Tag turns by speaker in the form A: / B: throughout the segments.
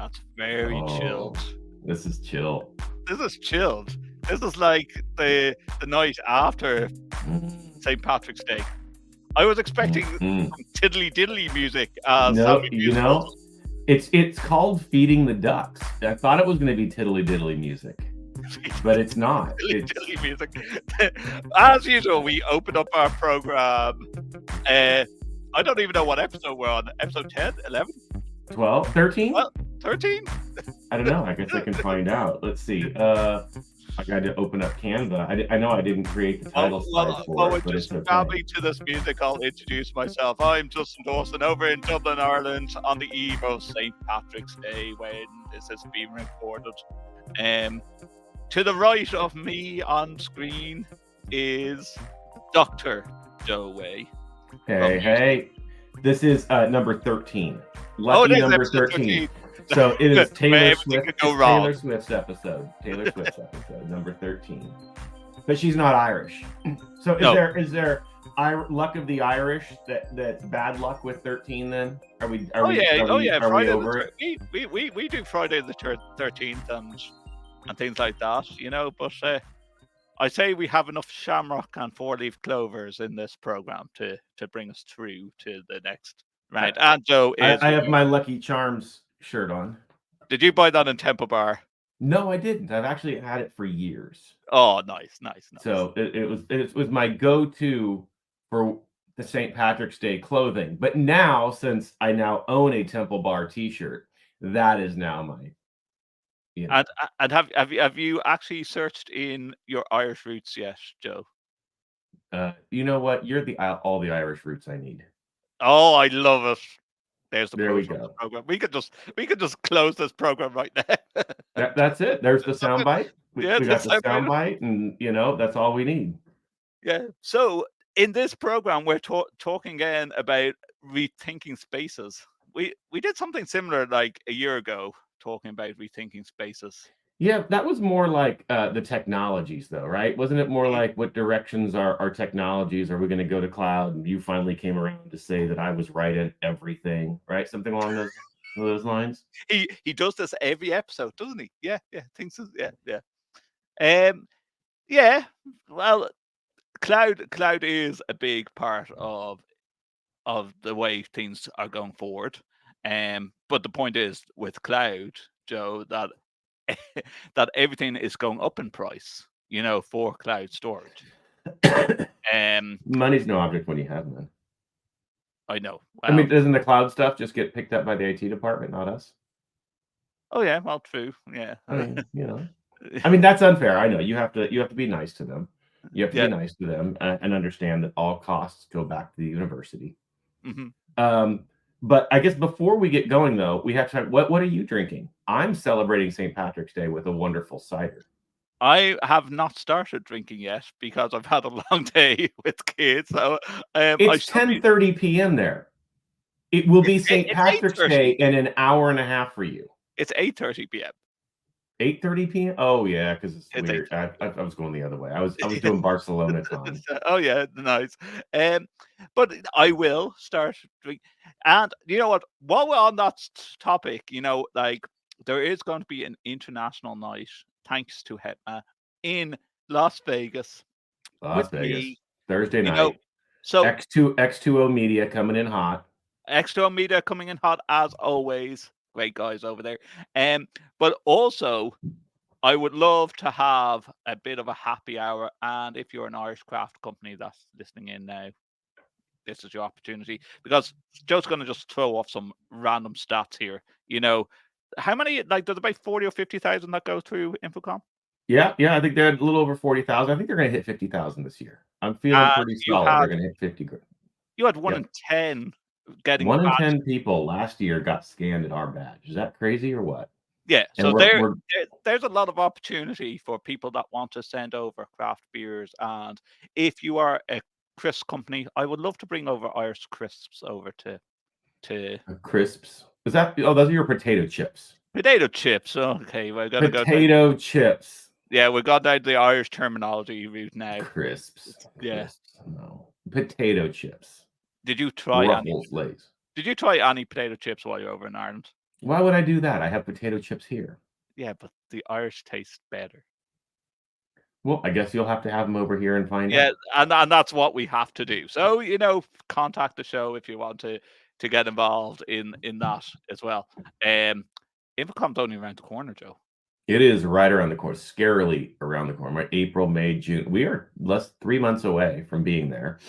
A: That's very chilled.
B: Oh, this is chill.
A: This is chilled. This is like the night after
B: Mm,
A: St. Patrick's Day. I was expecting
B: mm.
A: some tiddly diddly music, as
B: No,
A: Sammy Musicals.
B: it's called feeding the ducks. I thought it was going to be tiddly diddly music, but it's not.
A: Tiddly
B: It's
A: diddly music. As usual, we open up our program. I don't even know what episode we're on. Episode 10, 11,
B: 12, 13?
A: 13?
B: I don't know. I guess I can find out. Let's see. I got to open up Canva. I know I didn't create the title slide for
A: While we're
B: it, but it's
A: just
B: okay.
A: babbling to this music, I'll introduce myself. I'm Justin Dawson over in Dublin, Ireland, on the eve of St. Patrick's Day when this is being recorded. To the right of me on screen is Dr. Joe Way.
B: Hey. This is number 13. Lucky number 13. So it is Taylor Swift's episode. Taylor Swift's episode, number 13. But she's not Irish. So is there luck of the Irish that's bad luck with 13 then? Are we
A: Friday
B: over
A: it? We do Friday the 13th and things like that, but I say we have enough shamrock and four-leaf clovers in this program to bring us through to the next round. And Joe is...
B: I have my Lucky Charms shirt on.
A: Did you buy that in Temple Bar?
B: No, I didn't. I've actually had it for years.
A: Oh, nice.
B: So it was my go-to for the St. Patrick's Day clothing. But now, since I now own a Temple Bar T-shirt, that is now my...
A: And have you actually searched in your Irish roots yet, Joe?
B: You know what? You're all the Irish roots I need.
A: Oh, I love it. There
B: we go.
A: Program. We could just close this program right now.
B: That's it. There's the soundbite. We got the soundbite, and that's all we need.
A: Yeah. So in this program, we're talking again about rethinking spaces. We did something similar like a year ago, talking about rethinking spaces.
B: Yeah, that was more like the technologies, though, right? Wasn't it more like what directions are technologies? Are we going to go to cloud? And you finally came around to say that I was right in everything, right? Something along those lines.
A: He does this every episode, doesn't he? Yeah. Thinks so. Yeah. Yeah. Well, cloud is a big part of the way things are going forward. But the point is with cloud, Joe, that everything is going up in price, for cloud storage.
B: Money's no object when you have none.
A: I know.
B: Well, I mean, doesn't the cloud stuff just get picked up by the IT department, not us?
A: Oh yeah, well, true. Yeah.
B: I mean, that's unfair. I know you have to be nice to them. You have to be nice to them and understand that all costs go back to the university.
A: Mm-hmm.
B: But I guess before we get going, though, we have to. What are you drinking? I'm celebrating St. Patrick's Day with a wonderful cider.
A: I have not started drinking yet because I've had a long day with kids. So
B: it's 10:30 p.m. there. It will be St. Patrick's Day in an hour and a half for you.
A: It's 8:30 p.m.
B: 8:30 p.m. Oh yeah, because it's weird. I was going the other way. I was doing Barcelona time.
A: Oh yeah, nice. But I will start drinking. And you know what? While we're on that topic, like there is going to be an international night, thanks to HETMA, in Las Vegas.
B: Thursday night. So X2O Media coming in hot.
A: X2O Media coming in hot as always. Great guys over there. But also, I would love to have a bit of a happy hour. And if you're an Irish craft company that's listening in now, this is your opportunity, because Joe's going to just throw off some random stats here. How many, like, there's about 40 or 50,000 that go through Infocom?
B: Yeah. I think they're a little over 40,000. I think they're going to hit 50,000 this year. I'm feeling pretty solid. They're going to hit 50 grand.
A: You had 1 in 10 getting
B: 1 in 10 people last year got scanned at our badge. Is that crazy or what?
A: Yeah, so there's a lot of opportunity for people that want to send over craft beers. And if you are a crisp company, I would love to bring over Irish crisps over to
B: crisps. Is that? Oh, those are your potato chips.
A: Potato chips. Okay, we're gonna go
B: potato chips.
A: Yeah, we got down the Irish terminology route now.
B: Crisps.
A: Yeah.
B: No. Potato chips.
A: Did you try
B: Ruffles Lays?
A: Did you try any potato chips while you're over in Ireland?
B: Why would I do that? I have potato chips here.
A: Yeah, but the Irish taste better.
B: Well, I guess you'll have to have them over here and find
A: Yeah,
B: out.
A: and that's what we have to do. So, contact the show if you want to get involved in that as well. Infocom's only around the corner, Joe.
B: It is right around the corner, scarily around the corner. April, May, June. We are less 3 months away from being there.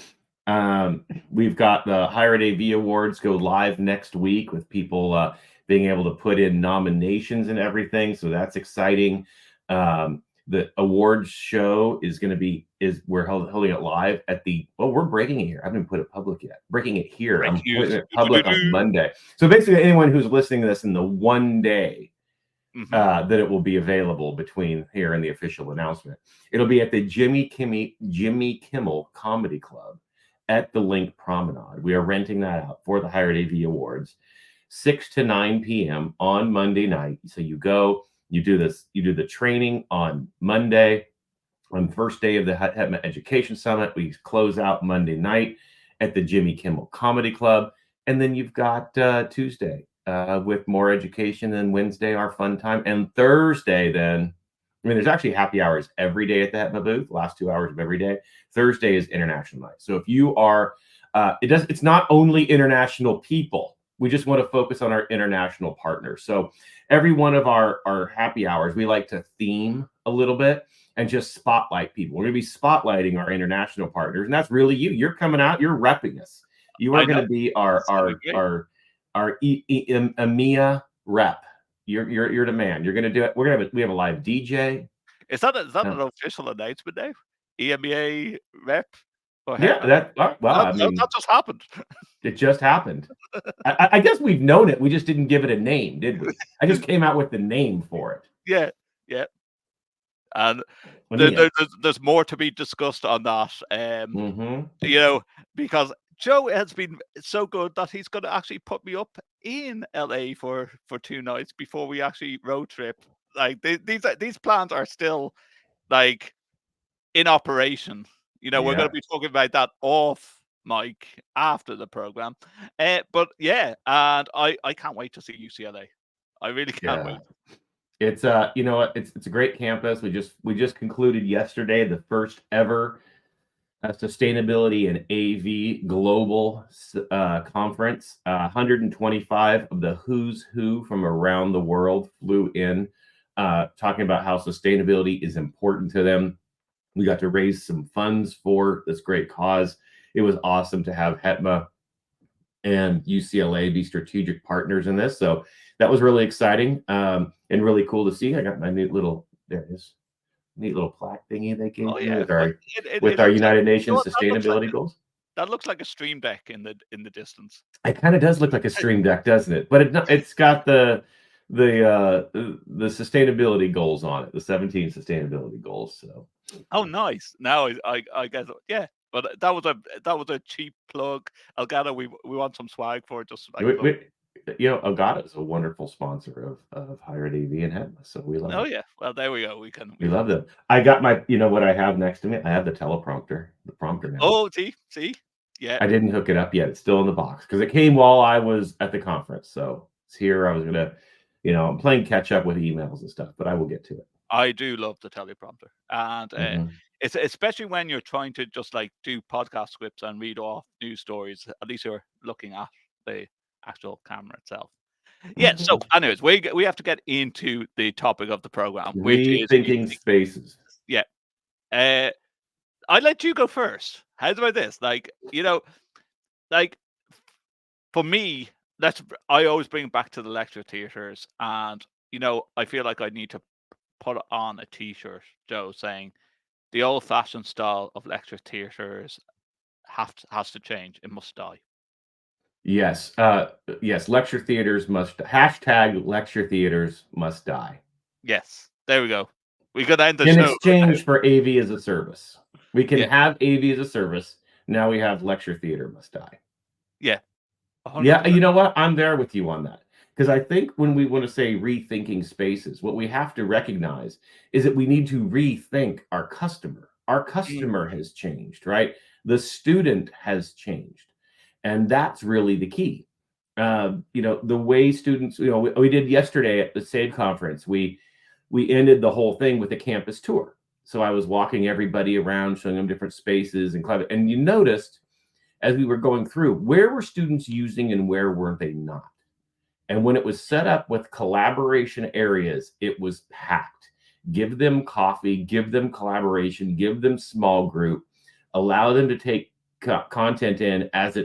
B: We've got the Higher Ed AV Awards go live next week with people being able to put in nominations and everything. So that's exciting. The awards show we're holding it live at we're breaking it here. I haven't put it public yet. Breaking it here.
A: Break
B: I'm
A: news.
B: putting it public on Monday. So basically, anyone who's listening to this in the one day that it will be available between here and the official announcement. It'll be at the Jimmy Kimmel Comedy Club at the Link Promenade. We are renting that out for the Higher Ed AV Awards, 6 to 9 p.m. on Monday night. So you go, you do the training on Monday. On the first day of the HETMA Education Summit, we close out Monday night at the Jimmy Kimmel Comedy Club. And then you've got Tuesday with more education, and Wednesday, our fun time. And Thursday, then, there's actually happy hours every day at the HETMA booth, last 2 hours of every day. Thursday is international night. So if you are, it's not only international people. We just want to focus on our international partners. So every one of our happy hours, we like to theme a little bit and just spotlight people. We're going to be spotlighting our international partners, and that's really you. You're coming out. You're repping us. You are going to be our EMEA rep. You're the man. You're going to do it. We have a live DJ.
A: Is that an official announcement now? EMEA rep?
B: Yeah, that
A: just happened.
B: It just happened. I guess we've known it. We just didn't give it a name, did we? I just came out with the name for it.
A: Yeah. And there's more to be discussed on that. Because Joe has been so good that he's going to actually put me up in LA for 2 nights before we actually road trip. Like these plans are still like in operation. We're going to be talking about that off mic after the program. But yeah, and I can't wait to see UCLA. I really can't wait.
B: It's it's a great campus. We just concluded yesterday the first ever sustainability and AV global conference. 125 of the who's who from around the world flew in, talking about how sustainability is important to them. We got to raise some funds for this great cause. It was awesome to have HETMA and UCLA be strategic partners in this. So that was really exciting and really cool to see. I got my neat little plaque thingy they gave me with our United Nations sustainability goals.
A: That looks like a stream deck in the distance.
B: It kind of does look like a stream deck, doesn't it? But it's got the sustainability goals on it, the 17 sustainability goals. So.
A: Oh, nice. Now I guess but that was a cheap plug. Elgato, we want some swag for it. Just like
B: Elgato is a wonderful sponsor of Higher Ed AV and HETMA, so we love.
A: Oh yeah, well there we go. We
B: love them. I got my, what I have next to me. I have the teleprompter, the prompter now.
A: Oh, see, yeah.
B: I didn't hook it up yet. It's still in the box because it came while I was at the conference, so it's here. I was gonna, I'm playing catch up with emails and stuff, but I will get to it.
A: I do love the teleprompter, and it's especially when you're trying to just like do podcast scripts and read off news stories. At least you're looking at the actual camera itself. Yeah. So, anyways, we have to get into the topic of the program, which is
B: rethinking spaces.
A: Yeah. I'd let you go first. How's about this? Like for me, I always bring it back to the lecture theaters, and I feel like I need to put on a T-shirt, Joe, saying the old-fashioned style of lecture theaters has to change. It must die.
B: Yes. Yes. Lecture theaters must. # lecture theaters must die.
A: Yes. There we go. We could end the
B: show. In
A: show.
B: exchange for AV as a service. We can have AV as a service. Now we have lecture theater must die.
A: Yeah.
B: 100%. Yeah. You know what? I'm there with you on that. Because I think when we want to say rethinking spaces, what we have to recognize is that we need to rethink our customer. Our customer has changed, right? The student has changed. And that's really the key. The way students, we did yesterday at the SAVE conference, we ended the whole thing with a campus tour. So I was walking everybody around, showing them different spaces and you noticed as we were going through, where were students using and where weren't they not? And when it was set up with collaboration areas, it was packed. Give them coffee, give them collaboration, give them small group, allow them to take content in as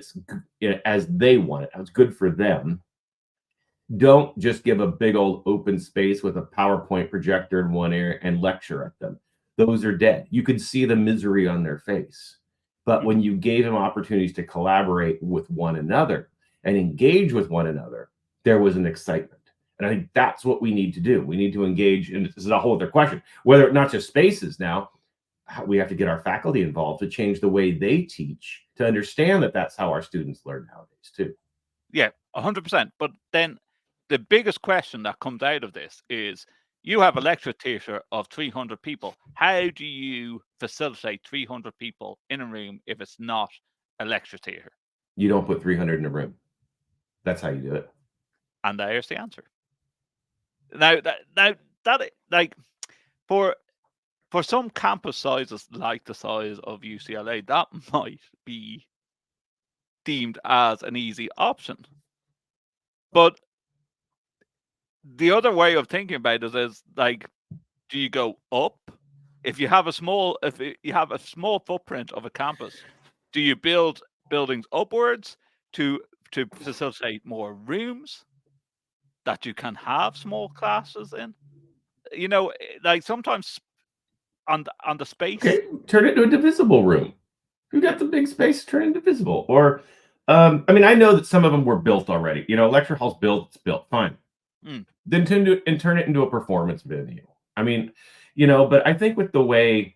B: as they want it. It's good for them. Don't just give a big old open space with a PowerPoint projector in one area and lecture at them. Those are dead. You could see the misery on their face. But when you gave them opportunities to collaborate with one another and engage with one another, there was an excitement. And I think that's what we need to do. We need to engage, and this is a whole other question, whether not just spaces now, we have to get our faculty involved to change the way they teach, to understand that that's how our students learn nowadays too.
A: Yeah, 100%. But then the biggest question that comes out of this is, you have a lecture theatre of 300 people. How do you facilitate 300 people in a room if it's not a lecture theatre?
B: You don't put 300 in a room. That's how you do it.
A: And there's the answer. Now that like for some campus sizes like the size of UCLA, that might be deemed as an easy option. But the other way of thinking about it is like, do you go up? If you have a small footprint of a campus, do you build buildings upwards to facilitate more rooms that you can have small classes in? Like sometimes on the space.
B: Okay, turn it into a divisible room. You got the big space, turn it into divisible. Or, I know that some of them were built already. Lecture hall's built, it's built, fine. Then turn it into a performance venue. But I think with the way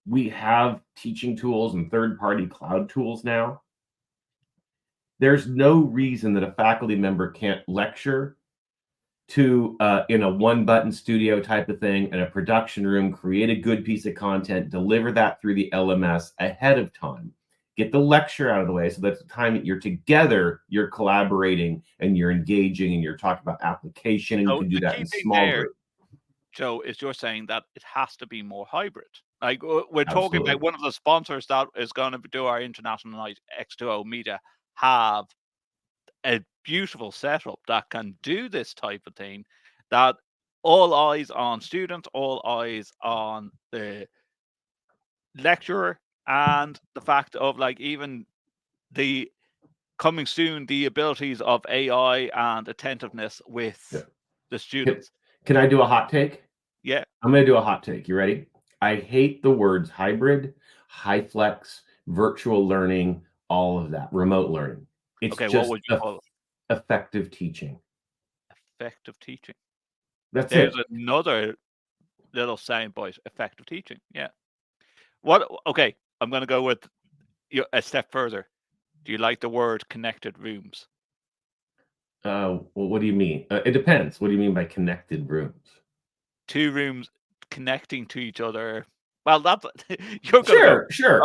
B: we have teaching tools and third-party cloud tools now, there's no reason that a faculty member can't lecture to in a one-button studio type of thing in a production room, create a good piece of content, deliver that through the LMS ahead of time, get the lecture out of the way so that the time that you're together, you're collaborating and you're engaging and you're talking about application, and you can do that in small groups.
A: Joe, is you're saying that it has to be more hybrid. Like we're talking about one of the sponsors that is going to do our International Night, X2O Media, have a beautiful setup that can do this type of thing, that all eyes on students, all eyes on the lecturer, and the fact of like even the coming soon, the abilities of AI and attentiveness with the students.
B: Can I do a hot take?
A: Yeah.
B: I'm going to do a hot take. You ready? I hate the words hybrid, high flex, virtual learning, all of that, remote learning. It's just what would you call it? Effective teaching.
A: Effective teaching.
B: There's
A: another little soundbite. Effective teaching. Yeah. Okay, I'm going to go with a step further. Do you like the word connected rooms?
B: Well, what do you mean? It depends. What do you mean by connected rooms?
A: Two rooms connecting to each other. Well, that's
B: you're sure.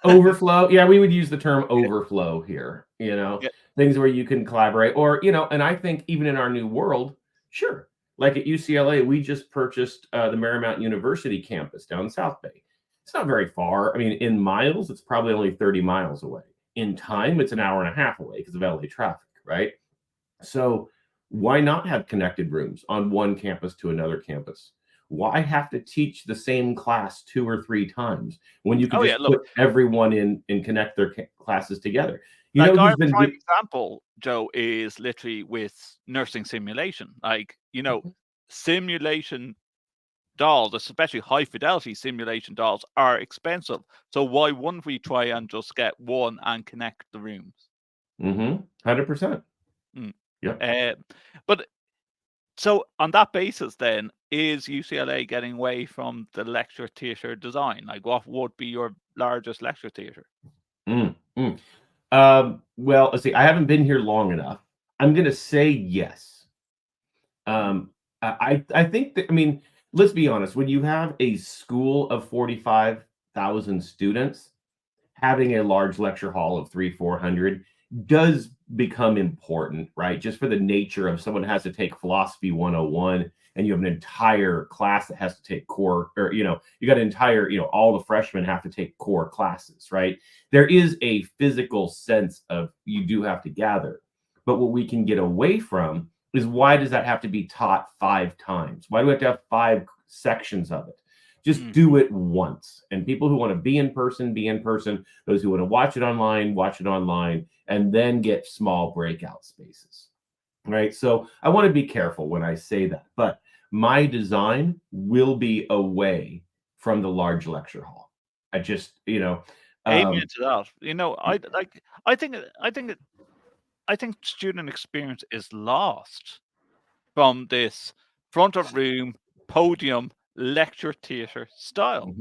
B: Overflow. Yeah, we would use the term overflow here. Things where you can collaborate, or and I think even in our new world, sure. Like at UCLA, we just purchased the Marymount University campus down in South Bay. It's not very far. In miles, it's probably only 30 miles away. In time, it's an hour and a half away because of LA traffic, right? So why not have connected rooms on one campus to another campus? Why have to teach the same class 2 or 3 times when you can put everyone in and connect their classes together?
A: Our prime example, Joe, is literally with nursing simulation. Simulation dolls, especially high fidelity simulation dolls, are expensive. So why wouldn't we try and just get one and connect the rooms?
B: 100%.
A: Yeah. But so on that basis, then, is UCLA getting away from the lecture theatre design? Like, what would be your largest lecture theatre?
B: Well, let's see. I haven't been here long enough. I'm going to say yes. I think that, let's be honest. When you have a school of 45,000 students, having a large lecture hall of 300-400 does become important, right? Just for the nature of someone has to take philosophy 101 and you have an entire class that has to take core, or you got an entire, all the freshmen have to take core classes, right? There is a physical sense of you do have to gather. But what we can get away from is, why does that have to be taught 5 times? Why do we have to have 5 sections of it? Just do it once. And people who want to be in person, be in person. Those who want to watch it online, and then get small breakout spaces, right? So I want to be careful when I say that, but my design will be away from the large lecture hall. I just,
A: amen to that. I think student experience is lost from this front of room, podium, lecture theater style.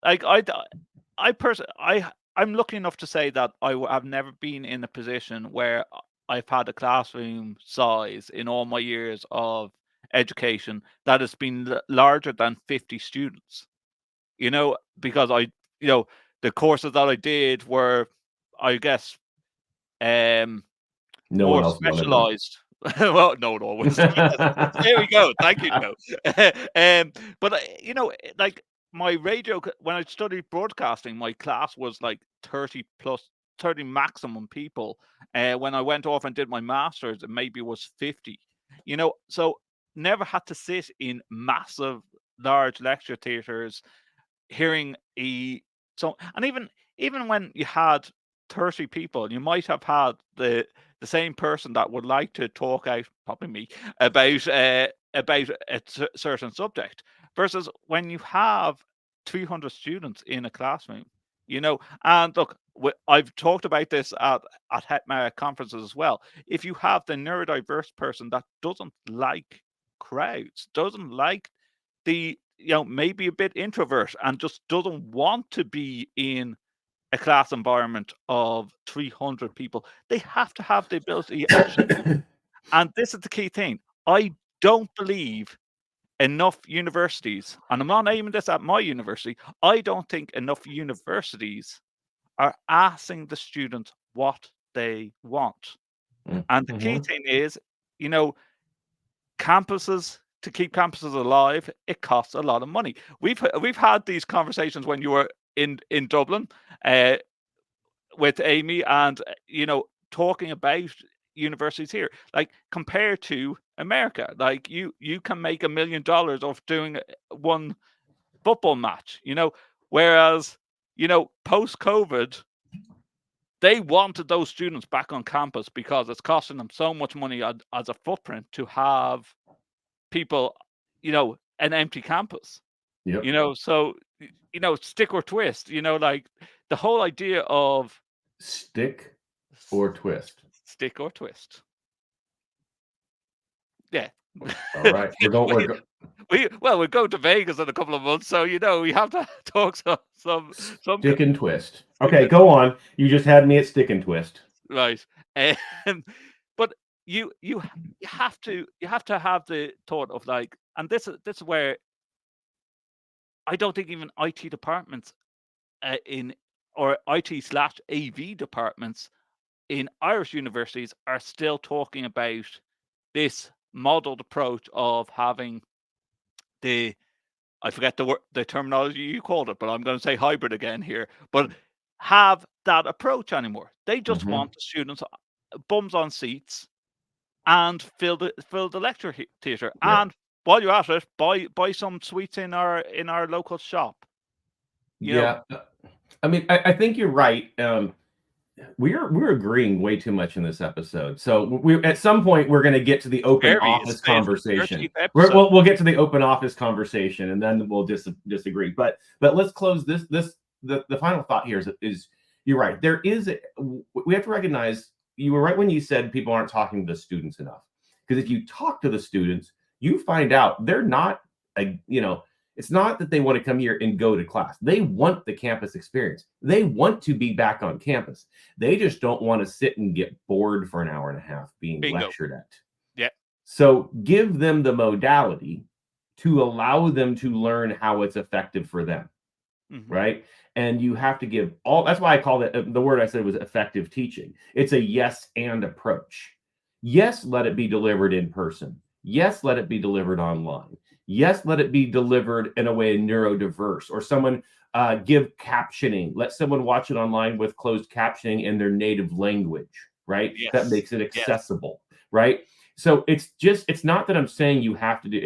A: Like I'm lucky enough to say that have never been in a position where I've had a classroom size in all my years of education that has been larger than 50 students. Because the courses that I did were, I guess,
B: no
A: more
B: one else wanted them.
A: specialized. Well, no, always. Yes. There we go. Thank you, Joe. But like my radio, when I studied broadcasting, my class was like 30 maximum people. When I went off and did my master's, it maybe was 50. So never had to sit in massive, large lecture theaters hearing and even when you had 30 people, you might have had the same person that would like to talk out, probably me, about a certain subject, versus when you have 300 students in a classroom. And look, I've talked about this at conferences as well. If you have the neurodiverse person that doesn't like crowds, doesn't like the maybe a bit introvert, and just doesn't want to be in a class environment of 300 people, they have to have the ability. And this is the key thing. I don't believe enough universities, and I'm not aiming this at my university, I don't think enough universities are asking the students what they want. And the key thing is, campuses, to keep campuses alive, it costs a lot of money. We've had these conversations when you were in Dublin with Amy, and talking about universities here, like compared to America. Like you can make $1 million of doing one football match, whereas post COVID, they wanted those students back on campus because it's costing them so much money as a footprint to have people, an empty campus. So stick or twist. Like the whole idea of
B: stick or twist.
A: Stick or twist. Yeah.
B: All right. We're going.
A: We're going to Vegas in a couple of months, so we have to talk some
B: stick and twist. Okay, go on. You just had me at stick and twist.
A: Right. But you have to have the thought of, like, and this is where I don't think even IT departments or IT/AV departments in Irish universities are still talking about this modeled approach of having I forget the terminology you called it, but I'm going to say hybrid again here, but have that approach anymore. They just want the students bums on seats and fill the lecture theater. Yeah. And while you're at it, buy some sweets in our local shop.
B: Yeah. I mean, I think you're right. We're agreeing way too much in this episode. So we at some point we're going to get to the open office conversation. We'll get to the open office conversation, and then we'll disagree. But let's close this. The final thought here is you're right. We have to recognize, you were right when you said people aren't talking to the students enough. Because if you talk to the students, you find out they're not it's not that they want to come here and go to class. They want the campus experience. They want to be back on campus. They just don't want to sit and get bored for an hour and a half being lectured at.
A: Yeah.
B: So give them the modality to allow them to learn how it's effective for them.
A: Mm-hmm.
B: right? And you have to give all, that's why I called it, the word I said was effective teaching. It's a yes and approach. Yes, let it be delivered in person. Yes, let it be delivered online. Yes, let it be delivered in a way neurodiverse, or someone give captioning. Let someone watch it online with closed captioning in their native language, right? That
A: Yes.
B: makes it
A: Yes.
B: accessible, right? So it's not that I'm saying you have to do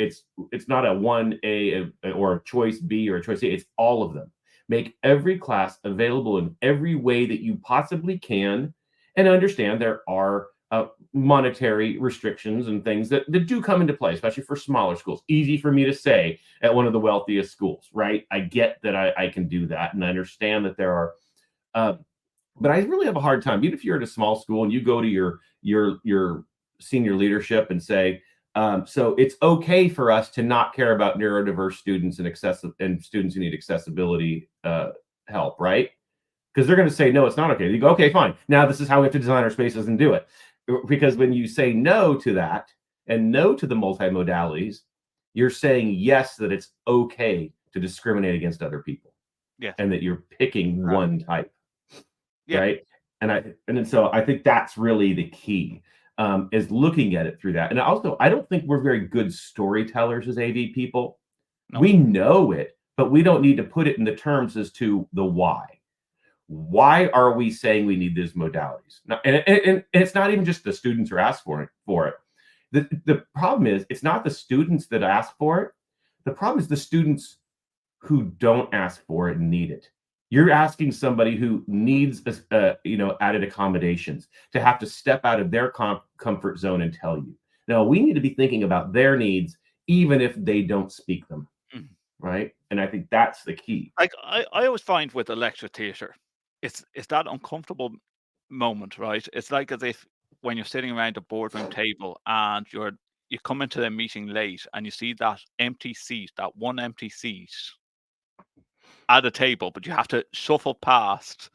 B: it's not a 1A or a choice B or a choice A. It's all of them. Make every class available in every way that you possibly can, and understand there are monetary restrictions and things that do come into play, especially for smaller schools. Easy for me to say at one of the wealthiest schools, right? I get that I can do that, and I understand that there are uh, but I really have a hard time, even if you're at a small school and you go to your senior leadership and say, so it's okay for us to not care about neurodiverse students and students who need accessibility help, right? Because they're going to say no, it's not okay. You go, okay, fine. Now this is how we have to design our spaces and do it. Because when you say no to that and no to the multimodalities, you're saying yes that it's okay to discriminate against other people
A: Yes.
B: and that you're picking one type,
A: Yeah.
B: right? And then so I think that's really the key, is looking at it through that. And also, I don't think we're very good storytellers as AV people.
A: No.
B: We know it, but we don't need to put it in the terms as to the why. Why are we saying we need these modalities? Now, and it's not even just the students who ask for it. The problem is it's not the students that ask for it. The problem is the students who don't ask for it and need it. You're asking somebody who needs, added accommodations to have to step out of their comfort zone and tell you. No, we need to be thinking about their needs, even if they don't speak them,
A: Mhm.
B: right? And I think that's the key.
A: Like I always find with a lecture theatre, it's that uncomfortable moment, right? It's like as if when you're sitting around a boardroom table and you come into the meeting late and you see that empty seat, that one empty seat at a table, but you have to shuffle past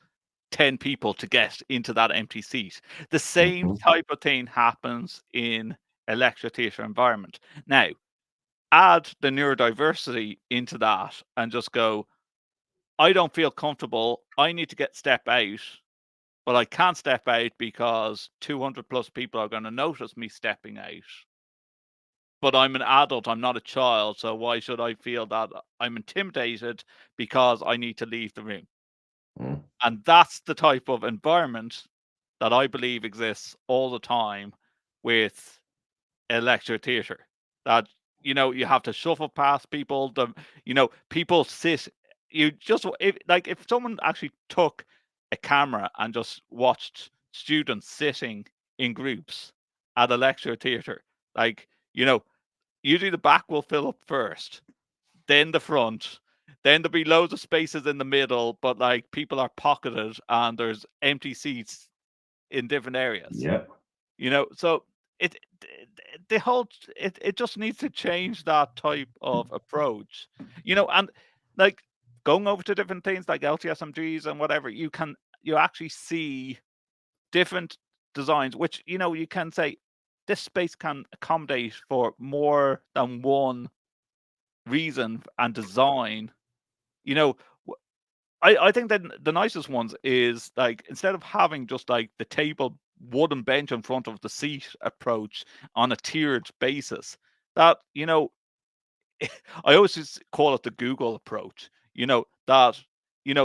A: 10 people to get into that empty seat. The same
B: Mhm.
A: type of thing happens in a lecture theatre environment. Now, add the neurodiversity into that and just go, I don't feel comfortable. I need to step out, but I can't step out because 200 plus people are going to notice me stepping out. But I'm an adult, I'm not a child, so why should I feel that I'm intimidated because I need to leave the room?
B: Mm.
A: And that's the type of environment that I believe exists all the time with a lecture theatre. That you have to shuffle past people. People sit. You just if someone actually took a camera and just watched students sitting in groups at a lecture theatre, like usually the back will fill up first, then the front, then there'll be loads of spaces in the middle, but like people are pocketed and there's empty seats in different areas.
B: Yep.
A: So it the whole it just needs to change that type of approach. And like going over to different things like LTSMGs and whatever, you actually see different designs, which you can say this space can accommodate for more than one reason and design. You know, I think that the nicest ones is like instead of having just like the table wooden bench in front of the seat approach on a tiered basis, that I always just call it the Google approach. That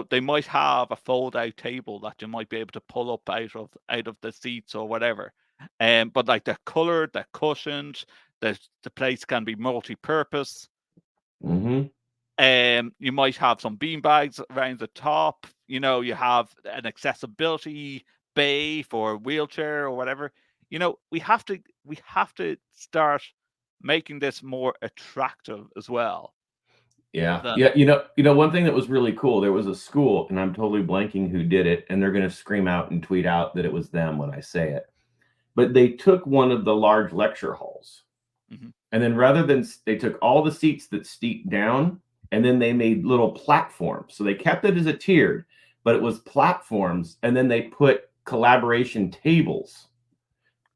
A: they might have a fold out table that you might be able to pull up out of the seats or whatever. But like they're colored, they're cushioned, the place can be multi-purpose.
B: Mm-hmm.
A: You might have some bean bags around the top. You have an accessibility bay for a wheelchair or whatever. We have to start making this more attractive as well.
B: Yeah.
A: Than
B: Yeah. One thing that was really cool, there was a school, and I'm totally blanking who did it, and they're going to scream out and tweet out that it was them when I say it. But they took one of the large lecture halls,
A: Mhm.
B: and then they took all the seats that steeped down, and then they made little platforms. So they kept it as a tiered, but it was platforms, and then they put collaboration tables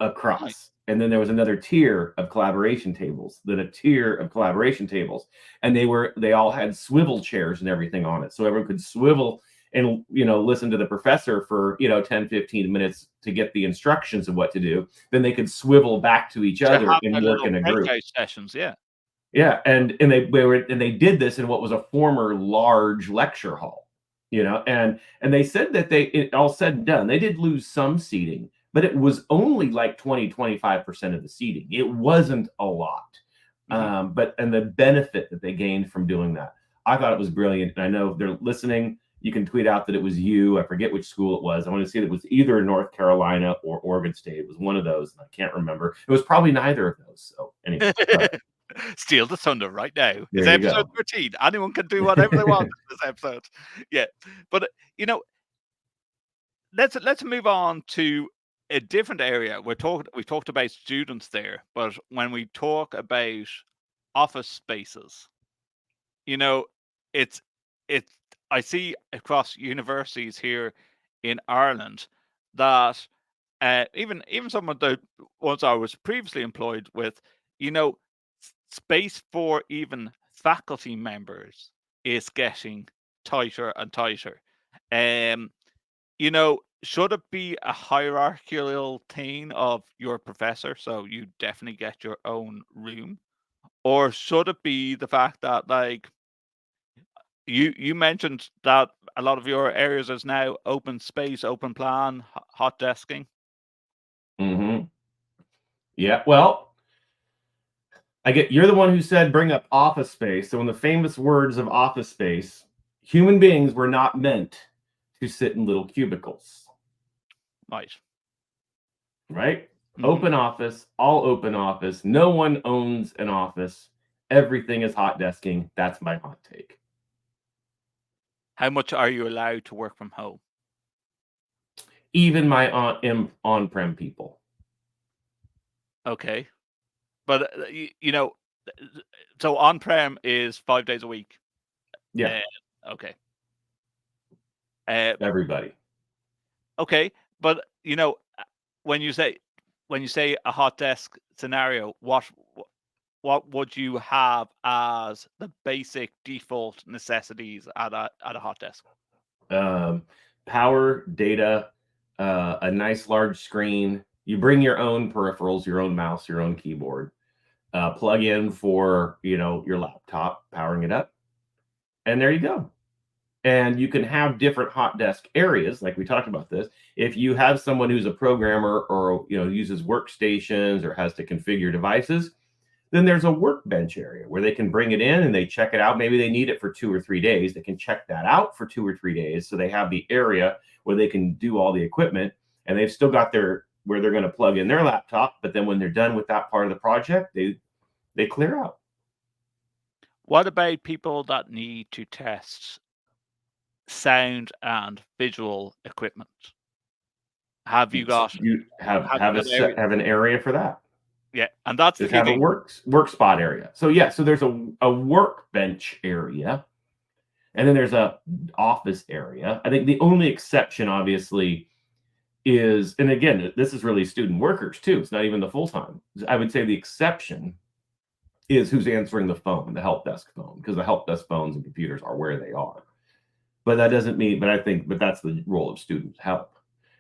A: Nice.
B: across. and then there was another tier of collaboration tables, then a tier of collaboration tables, and they all had swivel chairs and everything on it, so everyone could swivel and listen to the professor for 10-15 minutes to get the instructions of what to do. Then they could swivel back to each other and work in a group.
A: Sessions, yeah.
B: Yeah, and they did this in what was a former large lecture hall, and they said that it all said and done, they did lose some seating, but it was only like 20-25% of the seating. It wasn't a lot. But the benefit that they gained from doing that, I thought it was brilliant. And I know if they're listening, you can tweet out that it was you. I forget which school it was. I want to see that it was either North Carolina or Oregon State. It was one of those. I can't remember. It was probably neither of those. So anyway.
A: Steal the thunder right now. It's episode 13. Anyone can do whatever they want in this episode. Yeah. But let's move on to a different area. We've talked about students there, but when we talk about office spaces, it's I see across universities here in Ireland that even some of the ones I was previously employed with, space for even faculty members is getting tighter and tighter. Should it be a hierarchical thing of your professor, so you definitely get your own room? Or should it be the fact that, like, you mentioned that a lot of your areas is now open space, open plan, hot desking?
B: Yeah, well, you're the one who said bring up Office Space. So in the famous words of Office Space, human beings were not meant to sit in little cubicles. Right? Open office, all open office. No one owns an office. Everything is hot desking. That's my hot take.
A: How much are you allowed to work from home?
B: Even my on-prem people.
A: Okay. But, so on-prem is 5 days a week?
B: Yeah.
A: Okay.
B: Everybody.
A: Okay. But, when you say a hot desk scenario, what would you have as the basic default necessities at a hot desk?
B: Power, data, a nice large screen. You bring your own peripherals, your own mouse, your own keyboard. Plug in for your laptop, powering it up, and there you go. And you can have different hot desk areas, like we talked about this. If you have someone who's a programmer or uses workstations or has to configure devices, then there's a workbench area where they can bring it in and they check it out. Maybe they need it for 2 or 3 days. They can check that out for 2 or 3 days. So they have the area where they can do all the equipment, and they've still got where they're going to plug in their laptop. But then when they're done with that part of the project, they clear out.
A: What about people that need to test sound and visual equipment? Have you got?
B: You have an area for that.
A: Yeah, and that's
B: the key thing. A work spot area. So yeah, so there's a workbench area, and then there's a office area. I think the only exception, obviously, is, and again, this is really student workers too. It's not even the full time. I would say the exception is who's answering the phone, the help desk phone, because the help desk phones and computers are where they are. But that doesn't mean. But that's the role of student help,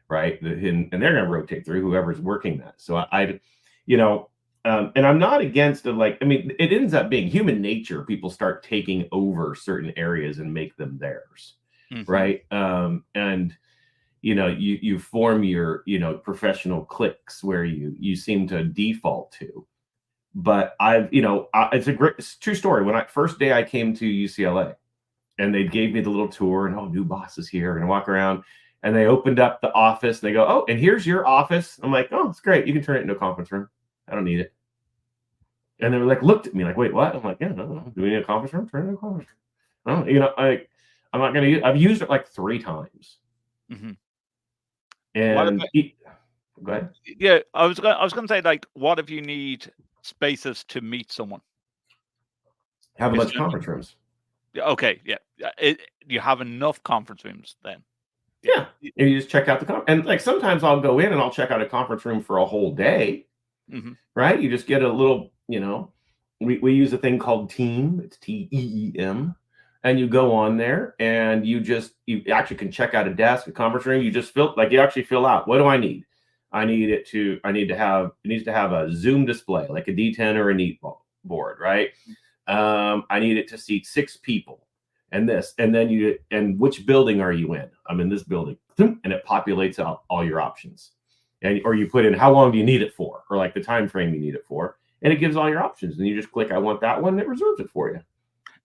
B: right? And they're going to rotate through whoever's working that. So and I'm not against it. It ends up being human nature. People start taking over certain areas and make them theirs, right? And you form your professional cliques where you seem to default to. But it's a true story. When first day I came to UCLA, and they gave me the little tour, and new boss is here, and I walk around, and they opened up the office, and they go, "Oh, and here's your office." I'm like, "Oh, it's great. You can turn it into a conference room. I don't need it." And they were looked at me like, "Wait, what?" I'm like, "Yeah, no. Do we need a conference room? Turn it into a conference room." I'm not going to use. I've used it 3 times. And go ahead.
A: Yeah, I was going to say, what if you need spaces to meet someone?
B: Have a bunch of conference rooms.
A: Okay, yeah. You have enough conference rooms then.
B: Yeah, and you just check out the and sometimes I'll go in and I'll check out a conference room for a whole day, right? You just get a little, we use a thing called Team. It's TEEM. And you go on there and you actually can check out a desk, a conference room. You just you actually fill out, what do I need? It needs to have a Zoom display, like a D10 or a Neat board, right? I need it to seat 6 people and this, and then and which building are you in? I'm in this building, and it populates out all your options. Or you put in how long do you need it for, or like the time frame you need it for, and it gives all your options. And you just click, I want that one, and it reserves it for you.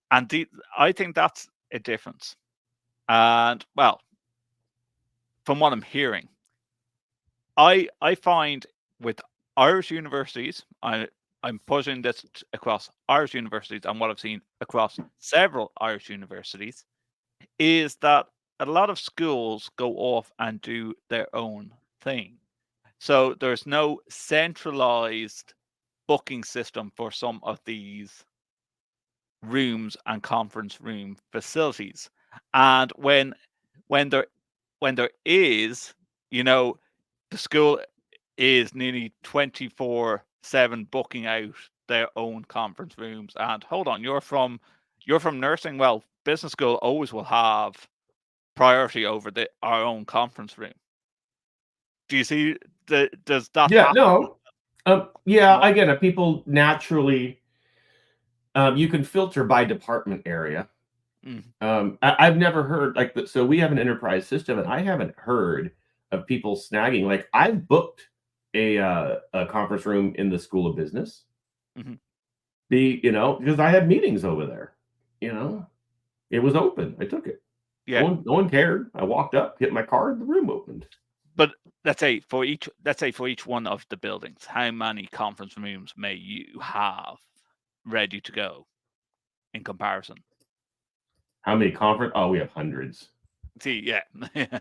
A: And I think that's a difference. And well, from what I'm hearing, I find with Irish universities, I'm pushing this across Irish universities, and what I've seen across several Irish universities is that a lot of schools go off and do their own thing. So there's no centralized booking system for some of these rooms and conference room facilities. And when there is, the school is nearly 24/7 booking out their own conference rooms. And hold on, you're from nursing. Well, business school always will have priority over our own conference room. Do you see does that
B: Yeah,
A: happen?
B: no. Again, people naturally, you can filter by department area. I've never heard so we have an enterprise system, and I haven't heard of people snagging. Like, I've booked a conference room in the School of Business, because I had meetings over there. It was open. I took it.
A: Yeah.
B: No one cared. I walked up, hit my card, the room opened.
A: But let's say for each one of the buildings, how many conference rooms may you have ready to go in comparison?
B: How many conference? Oh, we have hundreds.
A: See, yeah.
B: Yeah.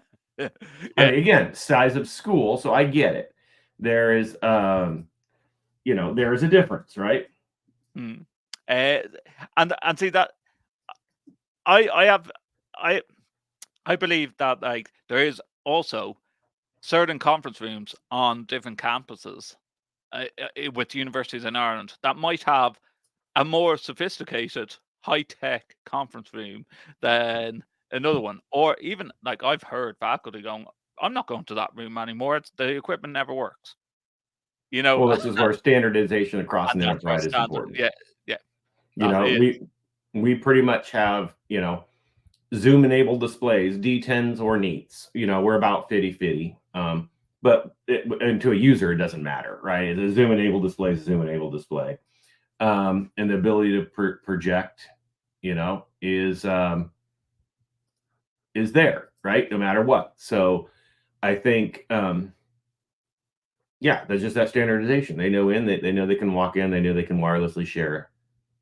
B: I mean, again, size of school, so I get it. There is, there is a difference, right?
A: And see that I believe that there is also certain conference rooms on different campuses with universities in Ireland that might have a more sophisticated, high-tech conference room than another one. Or even, I've heard faculty going, I'm not going to that room anymore. The equipment never works.
B: Well, this is where standardization across an
A: that's where
B: enterprise is important.
A: Yeah.
B: We pretty much have, Zoom-enabled displays, D10s or Neats. We're about 50-50. But and to a user, it doesn't matter, right? The Zoom-enabled display is a Zoom-enabled display. And the ability to project, is there, right? No matter what. So I think, there's just that standardization. They know they know they can walk in, they know they can wirelessly share,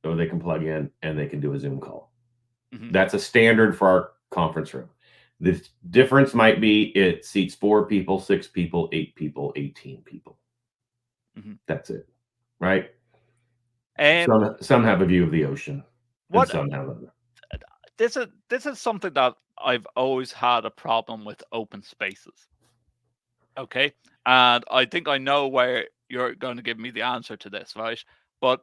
B: or they can plug in and they can do a Zoom call. That's a standard for our conference room. The difference might be it seats 4 people, 6 people, 8 people, 18 people. That's it, right? Some have a view of the ocean. Some have other.
A: This is something that I've always had a problem with open spaces. Okay, and I think I know where you're going to give me the answer to this, right? But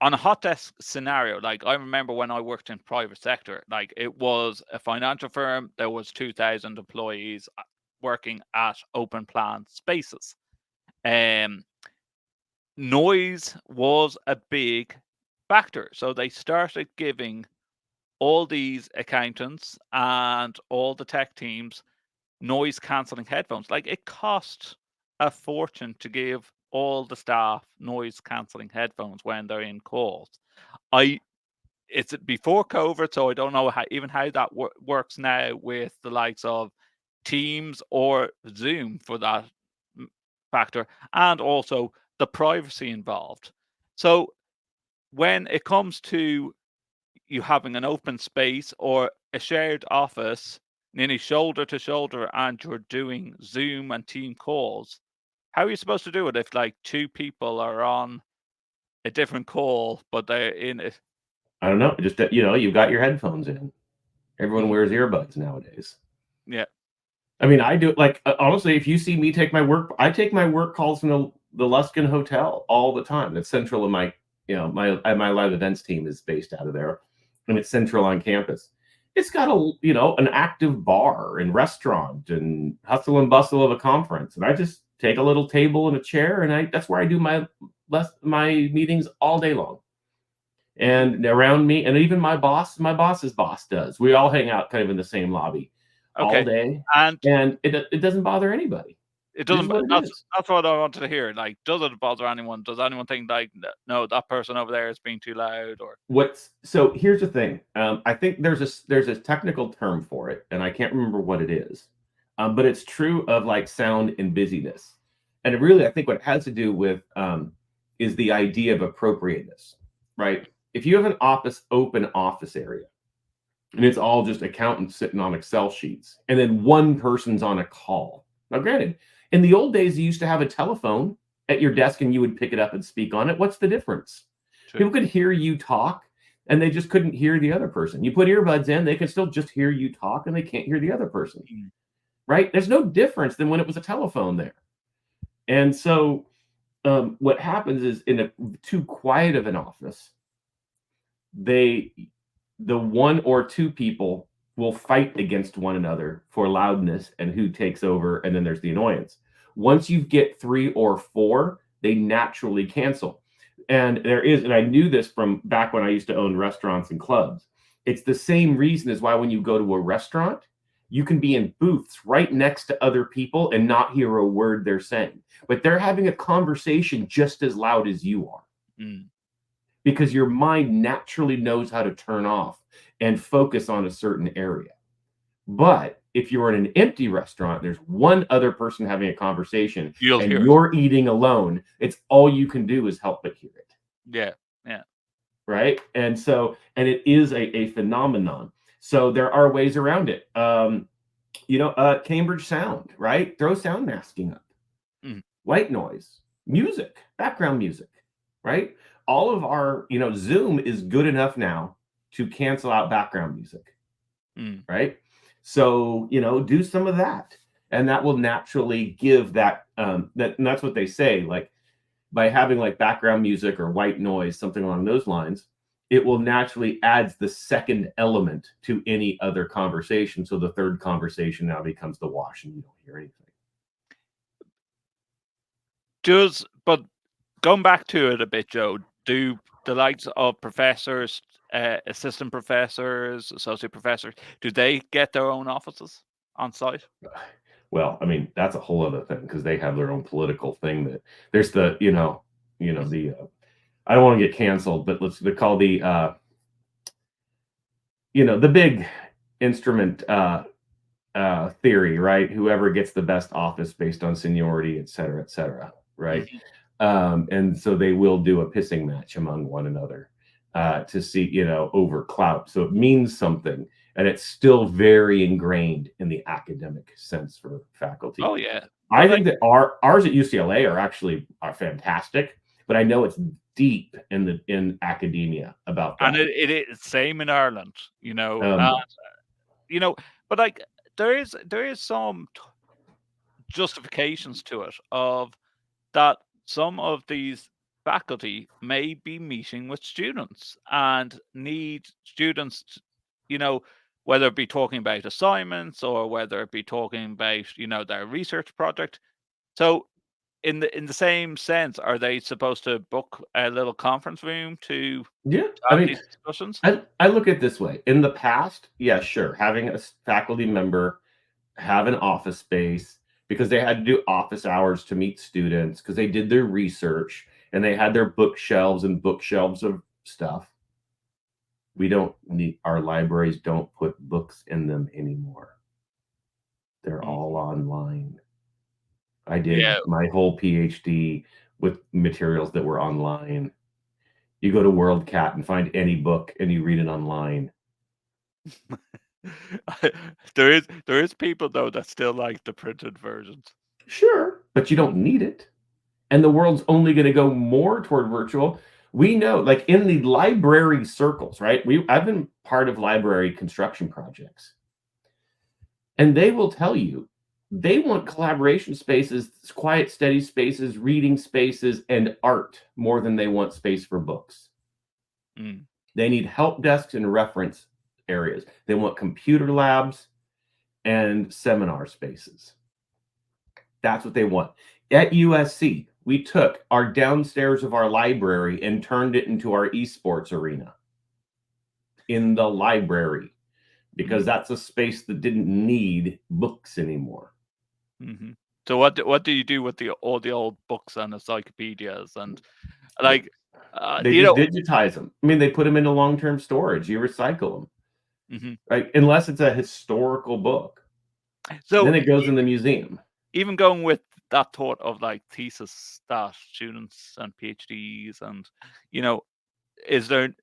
A: on a hot desk scenario, I remember when I worked in private sector, it was a financial firm. There was 2,000 employees working at open plan spaces. Noise was a big factor. So they started giving all these accountants and all the tech teams noise cancelling headphones. It cost a fortune to give all the staff noise cancelling headphones when they're in calls. It's before COVID, so I don't know how that works now with the likes of Teams or Zoom for that factor, and also the privacy involved. So when it comes to you having an open space or a shared office nearly shoulder to shoulder and you're doing Zoom and team calls, how are you supposed to do it if 2 people are on a different call but they're in it?
B: I don't know. Just you've got your headphones in. Everyone wears earbuds nowadays.
A: Yeah.
B: I mean, I do honestly, if you see me I take my work calls from the Luskin Hotel all the time. That's central in my, my live events team is based out of there, and it's central on campus. It's got an active bar and restaurant and hustle and bustle of a conference. And I just take a little table and a chair, and that's where I do my meetings all day long. And around me, and even my boss's boss does. We all hang out kind of in the same lobby all day, and it doesn't bother anybody.
A: It doesn't. That's what I wanted to hear. Like, does it bother anyone? Does anyone think like, no, that person over there is being too loud? Or
B: so here's the thing. I think there's a technical term for it, and I can't remember what it is. But it's true of like sound and busyness, and really, I think what it has to do with is the idea of appropriateness, right? If you have an open office area, and it's all just accountants sitting on Excel sheets, and then one person's on a call. Now, granted, in the old days, you used to have a telephone at your desk and you would pick it up and speak on it. What's the difference? True. People could hear you talk and they just couldn't hear the other person. You put earbuds in, they can still just hear you talk and they can't hear the other person. Right? There's no difference than when it was a telephone there. And so what happens is in a too quiet of an office, the one or two people will fight against one another for loudness and who takes over, and then there's the annoyance. Once you get 3 or 4, they naturally cancel. And I knew this from back when I used to own restaurants and clubs. It's the same reason as why when you go to a restaurant, you can be in booths right next to other people and not hear a word they're saying. But they're having a conversation just as loud as you are. Because your mind naturally knows how to turn off and focus on a certain area. But if you're in an empty restaurant, there's one other person having a conversation and you're eating alone, it's all you can do is help but hear it.
A: Yeah.
B: Right? And it is a phenomenon. So there are ways around it. Cambridge sound, right? Throw sound masking up. White noise, music, background music, right? All of our, Zoom is good enough now to cancel out background music, right? So, do some of that, and that will naturally give that, and that's what they say, like by having like background music or white noise, something along those lines, it will naturally adds the second element to any other conversation. So the third conversation now becomes the wash and you don't hear anything.
A: But going back to it a bit, Joe, do the likes of professors, assistant professors, associate professors, do they get their own offices on site?
B: Well, I mean, that's a whole other thing because they have their own political thing that there's the, I don't want to get canceled, but they call the, the big instrument theory, right? Whoever gets the best office based on seniority, et cetera, right? And so they will do a pissing match among one another to see, over clout. So it means something, and it's still very ingrained in the academic sense for faculty.
A: Oh yeah,
B: I think that ours at UCLA are fantastic, but I know it's deep in academia about that.
A: And it is same in Ireland, but like there is some justifications to it of that some of these faculty may be meeting with students and need students to, whether it be talking about assignments or whether it be talking about their research project. So in the same sense, are they supposed to book a little conference room to have these discussions?
B: I look at it this way. In the past, yeah, sure, having a faculty member have an office space because they had to do office hours to meet students because they did their research and they had their bookshelves and bookshelves of stuff. Our libraries don't put books in them anymore. They're all online. I did my whole PhD with materials that were online. You go to WorldCat and find any book and you read it online.
A: There is people though that still like the printed versions.
B: Sure, but you don't need it. And the world's only going to go more toward virtual. We know, like in the library circles, right? I've been part of library construction projects. And they will tell you They want collaboration spaces, quiet, steady spaces, reading spaces, and art more than they want space for books.
A: Mm.
B: They need help desks and reference areas. They want computer labs and seminar spaces. That's what they want. At USC, we took our downstairs of our library and turned it into our esports arena in the library because that's a space that didn't need books anymore.
A: Mm-hmm. So what do you do with all the old books and encyclopedias and like
B: they just digitize them? I mean, they put them into long-term storage. You recycle them, right? Unless it's a historical book. So then it goes in the museum.
A: Even going with that thought of like thesis that students and PhDs and is there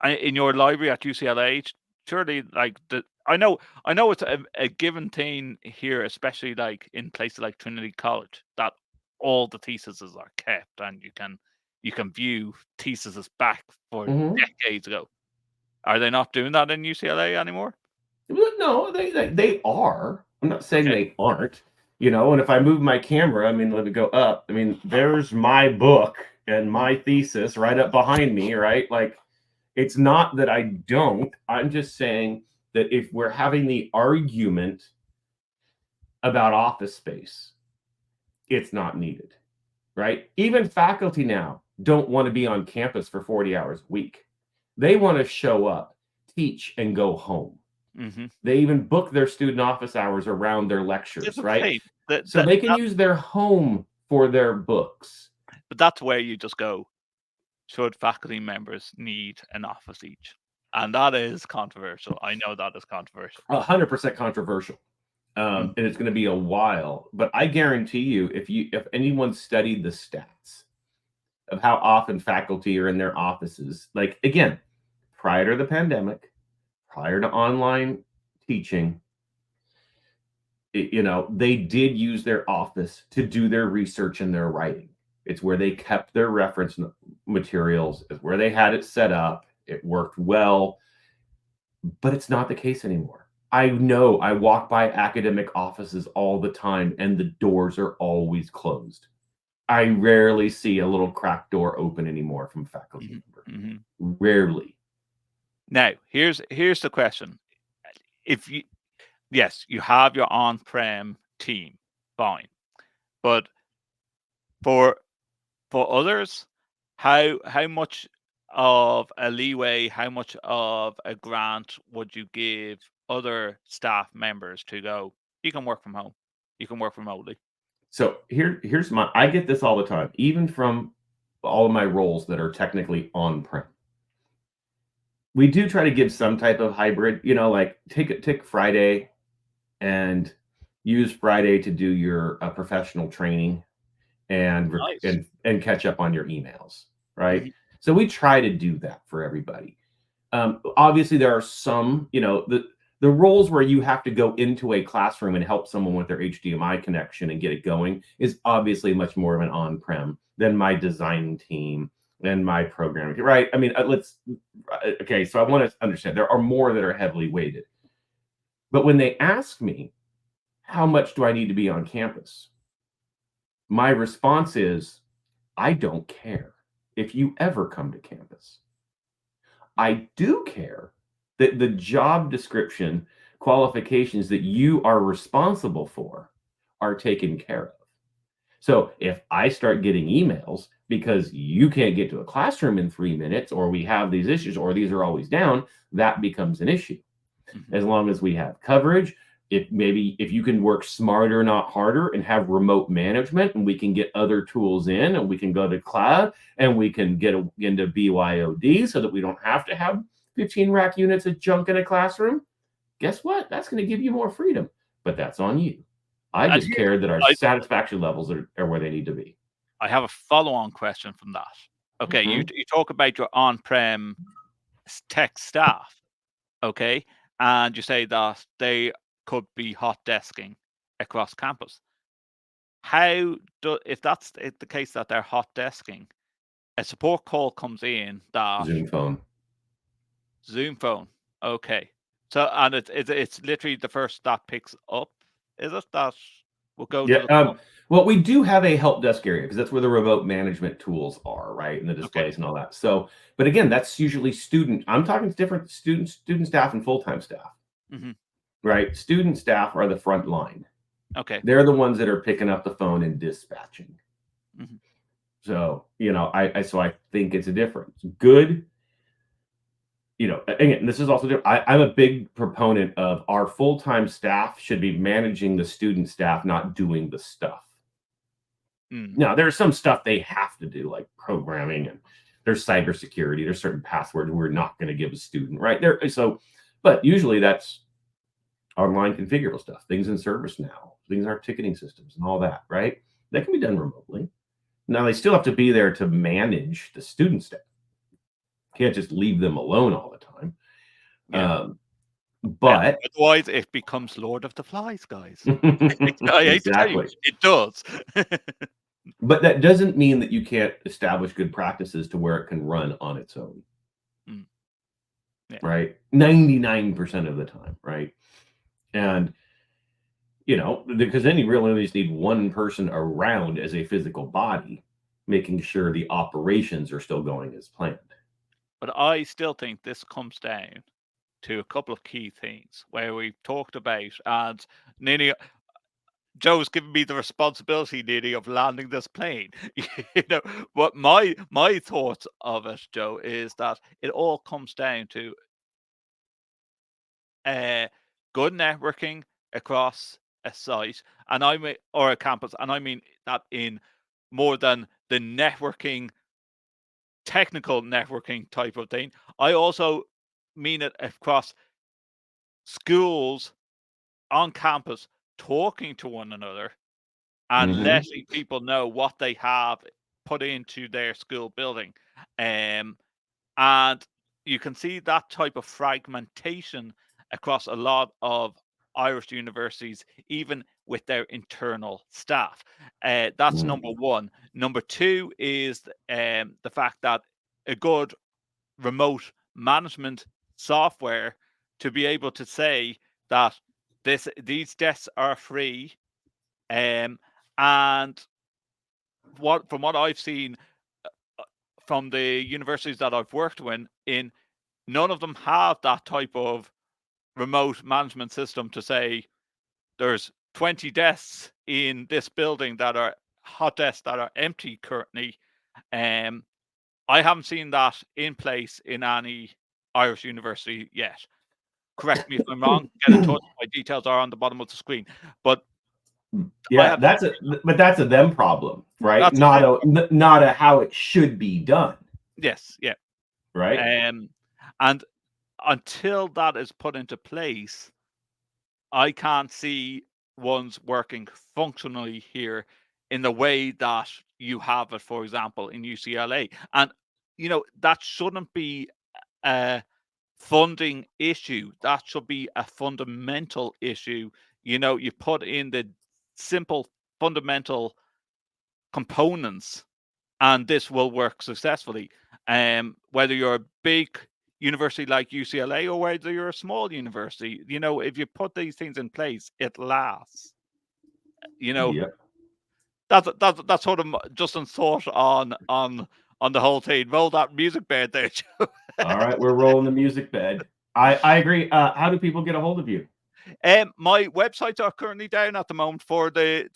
A: in your library at UCLA? Surely, like I know it's a given thing here, especially like in places like Trinity College, that all the theses are kept and you can view theses back for decades ago. Are they not doing that in UCLA anymore?
B: No, they are. I'm not saying they aren't. And if I move my camera, I mean, let it go up. I mean, there's my book and my thesis right up behind me, right? Like, it's not that I don't. I'm just saying that if we're having the argument about office space, it's not needed, right? Even faculty now don't want to be on campus for 40 hours a week. They want to show up, teach, and go home. They even book their student office hours around their lectures, right? So they can use their home for their books.
A: But that's where you just go, should faculty members need an office each? And that is controversial. I know that is controversial.
B: 100% controversial. And it's going to be a while. But I guarantee you, if anyone studied the stats of how often faculty are in their offices, like, again, prior to the pandemic, prior to online teaching, they did use their office to do their research and their writing. It's where they kept their reference materials. It's where they had it set up. It worked well, but it's not the case anymore. I know I walk by academic offices all the time and the doors are always closed. I rarely see a little cracked door open anymore from faculty member. Rarely.
A: Now, here's the question. Yes, you have your on-prem team, fine. But for others, how much of a leeway, how much of a grant would you give other staff members to go, you can work from home, you can work remotely?
B: So here's I get this all the time, even from all of my roles that are technically on-prem. We do try to give some type of hybrid, like take Friday and use Friday to do your professional training and catch up on your emails, right? So we try to do that for everybody. Obviously, there are some, the roles where you have to go into a classroom and help someone with their HDMI connection and get it going is obviously much more of an on-prem than my design team and my programming, right? I mean, so I want to understand there are more that are heavily weighted. But when they ask me, how much do I need to be on campus? My response is, I don't care if you ever come to campus. I do care that the job description qualifications that you are responsible for are taken care of. So if I start getting emails because you can't get to a classroom in 3 minutes, or we have these issues, or these are always down, that becomes an issue. As long as we have coverage, if you can work smarter, not harder, and have remote management, and we can get other tools in, and we can go to cloud, and we can get into BYOD so that we don't have to have 15 rack units of junk in a classroom, guess what? That's going to give you more freedom, but that's on you. I just care that our satisfaction levels are where they need to be.
A: I have a follow-on question from that. Okay, you talk about your on-prem tech staff, okay, and you say that they could be hot desking across campus. If that's the case that they're hot desking, a support call comes in that Zoom phone. Okay, so and it's literally the first that picks up Is it that will go to
B: Yeah.
A: the
B: Well, we do have a help desk area because that's where the remote management tools are, right? And the
A: okay.
B: displays and all that. So, but again, that's usually student. I'm talking different student staff and full-time staff,
A: Hmm.
B: right? Student staff are the front line.
A: Okay.
B: They're the ones that are picking up the phone and dispatching.
A: Hmm.
B: So, I think it's a difference. Good, again, this is also different. I'm a big proponent of our full-time staff should be managing the student staff, not doing the stuff.
A: Mm.
B: Now, there's some stuff they have to do, like programming, and there's cybersecurity. There's certain passwords we're not going to give a student, right? But usually that's online configurable stuff, things in ServiceNow, things in our ticketing systems, and all that, right? That can be done remotely. Now they still have to be there to manage the student staff. Can't just leave them alone all the time.
A: Yeah.
B: But
A: Otherwise, it becomes Lord of the Flies, guys. I hate to tell you,
B: exactly.
A: it does.
B: But that doesn't mean that you can't establish good practices to where it can run on its own.
A: Mm. Yeah.
B: Right? 99% of the time, right? And because then you really just need one person around as a physical body, making sure the operations are still going as planned.
A: But I still think this comes down to a couple of key things where we've talked about, and nearly Joe's given me the responsibility, nearly, of landing this plane. What my thoughts of it, Joe, is that it all comes down to good networking across a site, and or a campus, and I mean that in more than the networking, technical networking type of thing. I also mean it across schools on campus talking to one another and
B: Mm-hmm.
A: letting people know what they have put into their school building. Um, and you can see that type of fragmentation across a lot of Irish universities, even with their internal staff. That's
B: Mm-hmm.
A: number one. Number two is the fact that a good remote management software to be able to say that these desks are free, and from what I've seen from the universities that I've worked in, none of them have that type of remote management system to say there's 20 desks in this building that are hot desks that are empty currently. Um, I haven't seen that in place in any Irish university yet. Correct me if I'm wrong. Get in touch. My details are on the bottom of the screen. But I
B: Yeah,
A: have
B: that's a them problem, right?
A: that's
B: Not a how it should be done,
A: yes, yeah.
B: right?
A: And until that is put into place, I can't see ones working functionally here in the way that you have it, for example, in UCLA. And that shouldn't be a funding issue. That should be a fundamental issue. You put in the simple fundamental components and this will work successfully. Whether you're a big university like UCLA or whether you're a small university, if you put these things in place, it lasts.
B: Yep.
A: That's sort of Justin's thought on the whole thing. Roll that music bed there, Joe.
B: All right, we're rolling the music bed. I agree. How do people get a hold of you?
A: My websites are currently down at the moment for the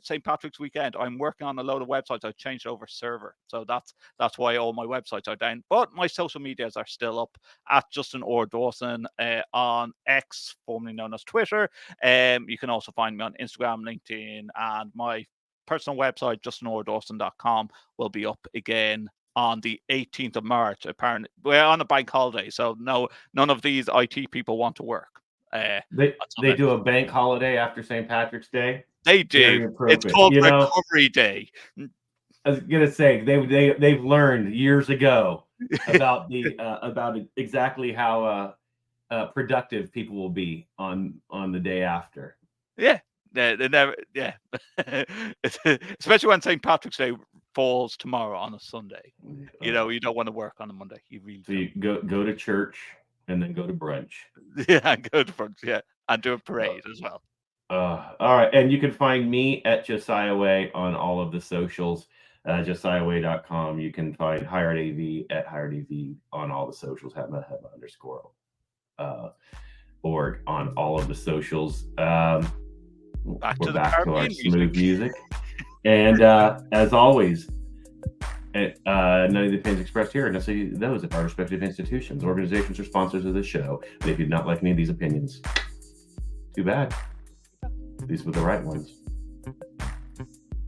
A: St. Patrick's weekend. I'm working on a load of websites. I've changed over server, so that's why all my websites are down. But my social medias are still up at Justin or Dawson on X, formerly known as Twitter. You can also find me on Instagram, LinkedIn, and my personal website, justinordawson.com, will be up again on the 18th of March. Apparently, we're on a bank holiday, so no, none of these IT people want to work.
B: They do a bank holiday after St. Patrick's Day.
A: They do.
B: Very
A: It's
B: appropriate.
A: called Recovery Day.
B: I was gonna say they've learned years ago about exactly how productive people will be on the day after.
A: Yeah, they never. Yeah, especially when St. Patrick's Day falls tomorrow on a Sunday. You don't want to work on a Monday. You really
B: So
A: don't.
B: you go to church and then go to brunch.
A: Yeah, good for and do a parade as well.
B: All right. And you can find me at Josiah Way on all of the socials, josiahway.com. You can find HiredAV at HiredAV on all the socials, Hema underscore org on all of the socials. We're back to our smooth music. And as always, none of the opinions expressed here are necessarily those of our respective institutions, organizations, or sponsors of the show. But if you do not like any of these opinions, too bad. These were the right ones.